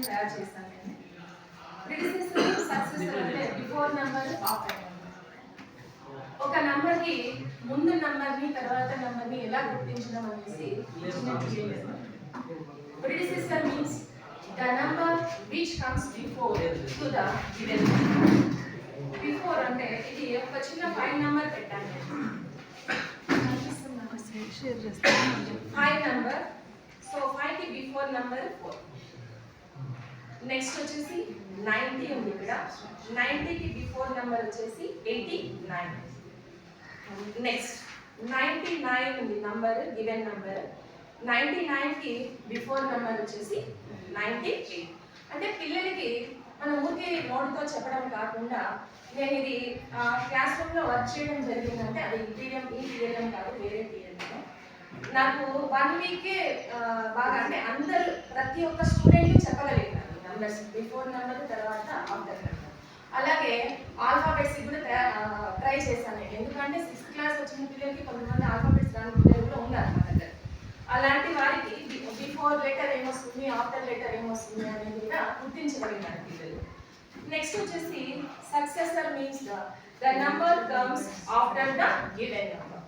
తయారు చేశాను నేను. ప్రిడిసెసర్ సక్సెసర్ అంటే బిఫోర్ నెంబర్ ఆఫ్టర్ నెంబర్. ఒక నంబర్కి ముందు నంబర్ని తర్వాత నంబర్ని ఎలా గుర్తించడం అనేసి predecessor means the number which comes before to the given number. Before అంటే ఇది ఒక చిన్న 5 నంబర్ పెట్టాను. 5 నంబర్. సో 5 కి బిఫోర్ నంబర్ 4. నెక్స్ట్ వచ్చేసి 90 ఉంది ఇక్కడ. 90 కి బిఫోర్ నంబర్ వచ్చేసి 89. నెక్స్ట్ 99 ఉంది నంబర్, గివెన్ నంబర్. 99 కి బిఫోర్ నంబర్ వచ్చేసి 98. అంటే పిల్లలకి మనం ఊరికే నోటితో చెప్పడం కాకుండా నేను ఇది క్లాస్ రూమ్లో వర్క్ చేయడం జరిగిందంటే అది ఈ టీఎల్ఎం కాదు, వేరే టీఎల్ఎం. నాకు 1 వీకే బాగా అంటే అందరూ ప్రతి ఒక్క స్టూడెంట్ చెప్పగలిగినారు నంబర్స్, బిఫోర్ నెంబర్ తర్వాత ఆఫ్టర్ నెంబర్. అలాగే ఆల్ఫాబెట్స్ కూడా ట్రై చేశాను. ఎందుకంటే 6th క్లాస్ వచ్చిన పిల్లలకి కొంతమంది ఆల్ఫాబెట్స్ రాని పిల్లలు కూడా ఉన్నారు మా దగ్గర. అలాంటి వారికి బిఫోర్ లెటర్ ఏమొస్తుంది, ఆఫ్టర్ లెటర్ ఏమొస్తుంది అనేది కూడా గుర్తించగలిగినారు పిల్లలు. నెక్స్ట్ వచ్చేసి successor means the number comes after the given number.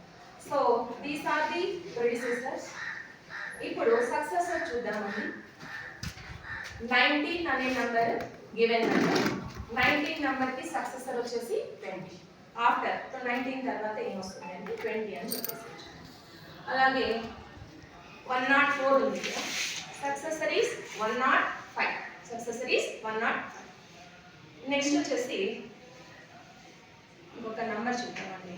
So these are the predecessors. ఇప్పుడు సక్సెసర్ చూద్దామండి. 19 అనే నంబర్ గివెన్ నంబర్. 19 నంబర్కి సక్సెసర్ వచ్చేసి 20. ఆఫ్టర్ 19 తర్వాత ఏమొస్తుంది అంటే 20 అని చెప్పేసి. అలాగే 104 ఉంది. Successor is 105. Successor is 105. Next వచ్చేసి ఇంకొక నంబర్ చూద్దామండి.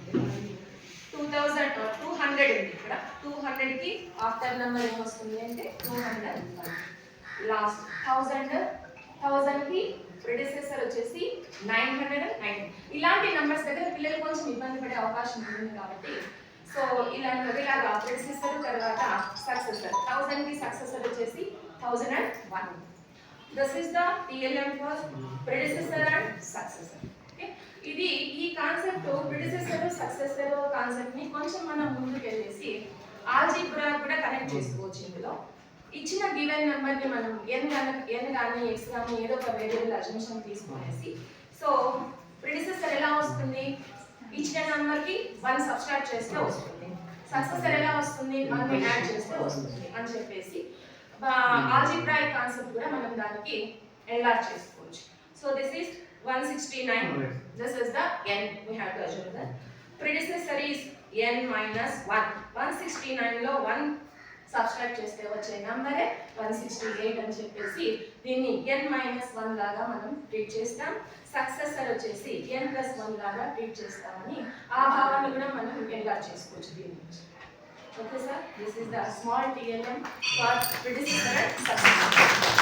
200 ఉంది ఇక్కడ. 200కి ఆఫ్టర్ నెంబర్ ఏమొస్తుంది అంటే 201. లాస్ట్ 1000కి ప్రిడిసెసర్ వచ్చేసి 990. ఇలాంటి నెంబర్స్ దగ్గర పిల్లలు కొంచెం ఇబ్బంది పడే అవకాశం ఉంటుంది కాబట్టి సో ఇలాగా ప్రిడిసెసర్ తర్వాత సక్సెసర్. 1000కి సక్సెసర్ వచ్చేసి 1001. This is the TLM for predecessor and successor. ఇది ఈ కాన్సెప్ట్ ప్రిడిసెసర్ సక్సెసర్ కాన్సెప్ట్ ని కొంచెం మనం ముందుకు వెళ్ళేసి ఆల్జీబ్రా కూడా కనెక్ట్ చేసుకోవచ్చు. ఇందులో ఇచ్చిన గివెన్ నెంబర్ ని మనం ఎన్ కానీ ఎక్స్ కానీ ఏదో ఒక వేరియబుల్ అజంప్షన్ తీసుకునేసి సో ప్రిడిసెసర్ ఎలా వస్తుంది, ఇచ్చిన నెంబర్ కి 1 సబ్స్ట్రాక్ట్ చేస్తే వస్తుంది. సక్సెసర్ ఎలా వస్తుంది, 1 యాడ్ చేస్తే వస్తుంది అని చెప్పేసి ఆల్జీబ్రాయిక్ కాన్సెప్ట్ కూడా మనం దానికి ఎన్లార్జ్ చేసుకోవచ్చు. So this is 169. This is the n. We have to assume that predecessor is n minus 1. 169 లో 1 సబ్స్ట్రాక్ట్ చేస్తే వచ్చే నంబరే 168 అని చెప్పేసి దీన్ని n minus 1 లాగా మనం ట్రీట్ చేస్తాం. సక్సెసర్ వచ్చేసి n plus 1 లాగా ట్రీట్ చేస్తామని ఆ భావాన్ని కూడా మనం ఎన్లార్జ్ చేసుకోవచ్చు దీని నుంచి. Okay sir, this is the small TLM for predecessor and successor.